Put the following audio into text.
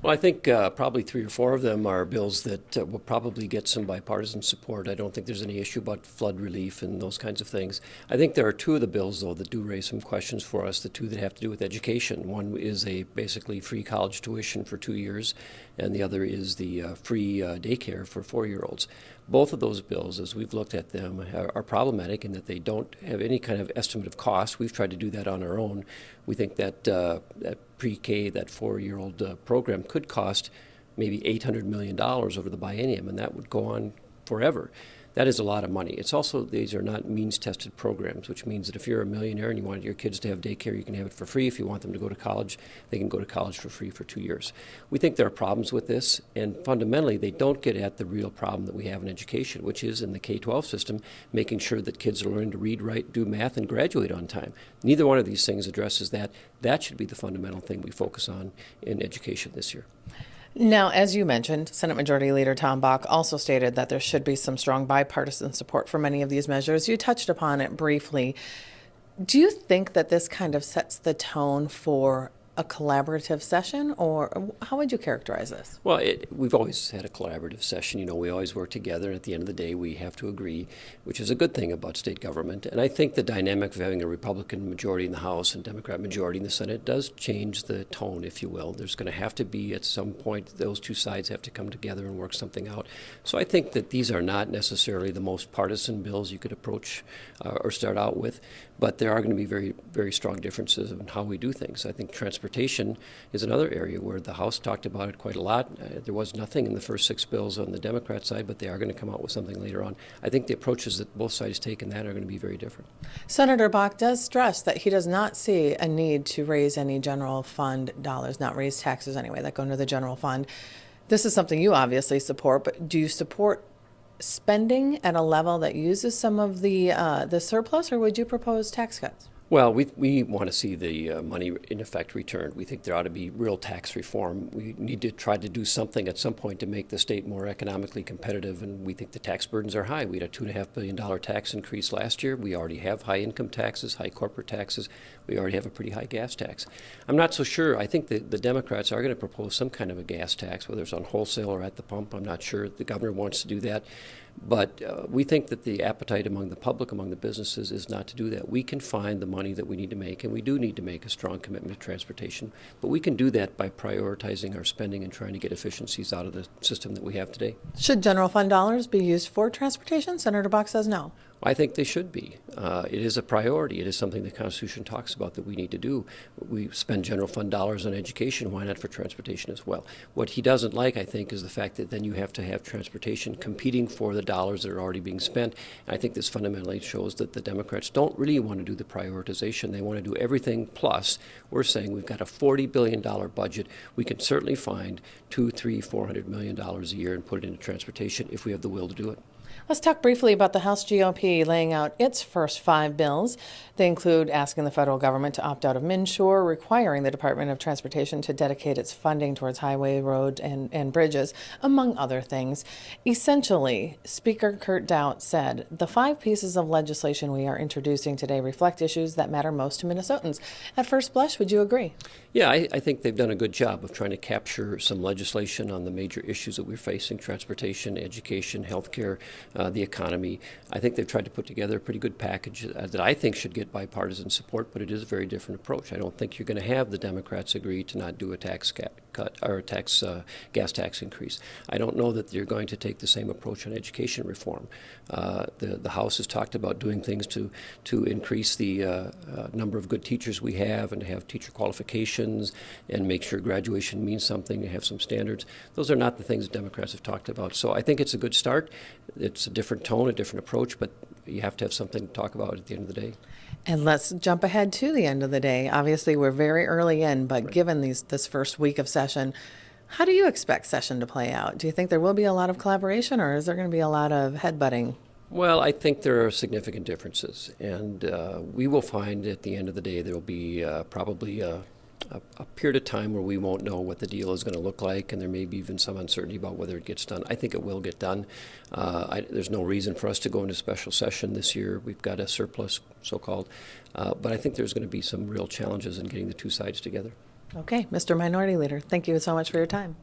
Well, I think probably three or four of them are bills that will probably get some bipartisan support. I don't think there's any issue about flood relief and those kinds of things. I think there are two of the bills, though, that do raise some questions for us, the two that have to do with education. One is a basically free college tuition for 2 years, and the other is the free daycare for 4-year-olds. Both of those bills, as we've looked at them, are problematic in that they don't have any kind of estimate of cost. We've tried to do that on our own. We think that that pre-K, that 4-year-old program could cost maybe $800 million over the biennium, and that would go on forever. That is a lot of money. It's also, these are not means-tested programs, which means that if you're a millionaire and you want your kids to have daycare, you can have it for free. If you want them to go to college, they can go to college for free for 2 years. We think there are problems with this, and fundamentally, they don't get at the real problem that we have in education, which is in the K-12 system, making sure that kids are learning to read, write, do math, and graduate on time. Neither one of these things addresses that. That should be the fundamental thing we focus on in education this year. Now, as you mentioned, Senate Majority Leader Tom Bach also stated that there should be some strong bipartisan support for many of these measures. You touched upon it briefly. Do you think that this kind of sets the tone for a collaborative session, or how would you characterize this? Well, we've always had a collaborative session. You know, we always work together, and at the end of the day, we have to agree, which is a good thing about state government. And I think the dynamic of having a Republican majority in the House and Democrat majority in the Senate does change the tone, if you will. There's going to have to be, at some point, those two sides have to come together and work something out. So I think that these are not necessarily the most partisan bills you could approach or start out with, but there are going to be very, very strong differences in how we do things. I think transportation is another area where the House talked about it quite a lot. There was nothing in the first 6 bills on the Democrat side, but they are going to come out with something later on. I think the approaches that both sides take in that are going to be very different. Senator Bach does stress that he does not see a need to raise any general fund dollars, not raise taxes anyway, that go into the general fund. This is something you obviously support, but do you support spending at a level that uses some of the surplus, or would you propose tax cuts? Well, we want to see the money in effect returned. We think there ought to be real tax reform. We need to try to do something at some point to make the state more economically competitive, and we think the tax burdens are high. We had a $2.5 billion tax increase last year. We already have high income taxes, high corporate taxes. We already have a pretty high gas tax. I'm not so sure. I think that the Democrats are going to propose some kind of a gas tax, whether it's on wholesale or at the pump. I'm not sure. The governor wants to do that. But we think that the appetite among the public, among the businesses, is not to do that. We can find the money that we need to make, and we do need to make a strong commitment to transportation. But we can do that by prioritizing our spending and trying to get efficiencies out of the system that we have today. Should general fund dollars be used for transportation? Senator Bach says no. I think they should be. It is a priority. It is something the Constitution talks about that we need to do. We spend general fund dollars on education. Why not for transportation as well? What he doesn't like, I think, is the fact that then you have to have transportation competing for the dollars that are already being spent. And I think this fundamentally shows that the Democrats don't really want to do the prioritization. They want to do everything plus. We're saying we've got a $40 billion budget. We can certainly find $200, $300, $400 million a year and put it into transportation if we have the will to do it. Let's talk briefly about the House GOP laying out its first 5 bills. They include asking the federal government to opt out of MNsure, requiring the Department of Transportation to dedicate its funding towards highway, road, and bridges, among other things. Essentially, Speaker Kurt Daudt said, the 5 pieces of legislation we are introducing today reflect issues that matter most to Minnesotans. At first blush, would you agree? Yeah, I think they've done a good job of trying to capture some legislation on the major issues that we're facing: transportation, education, healthcare, the economy. I think they've tried to put together a pretty good package that I think should get bipartisan support, but it is a very different approach. I don't think you're going to have the Democrats agree to not do a tax cut or a gas tax increase. I don't know that you're going to take the same approach on education reform. The House has talked about doing things to increase the number of good teachers we have and to have teacher qualifications and make sure graduation means something, to have some standards. Those are not the things that Democrats have talked about. So I think it's a good start. It's a different tone, a different approach, but you have to have something to talk about at the end of the day. And let's jump ahead to the end of the day. Obviously, we're very early in, but Right. given this first week of session, how do you expect session to play out? Do you think there will be a lot of collaboration, or is there going to be a lot of headbutting? Well, I think there are significant differences, and we will find at the end of the day there will be probably a period of time where we won't know what the deal is going to look like, and there may be even some uncertainty about whether it gets done. I think it will get done. There's no reason for us to go into special session this year. We've got a surplus, so-called, but I think there's going to be some real challenges in getting the two sides together. Okay, Mr. Minority Leader, thank you so much for your time.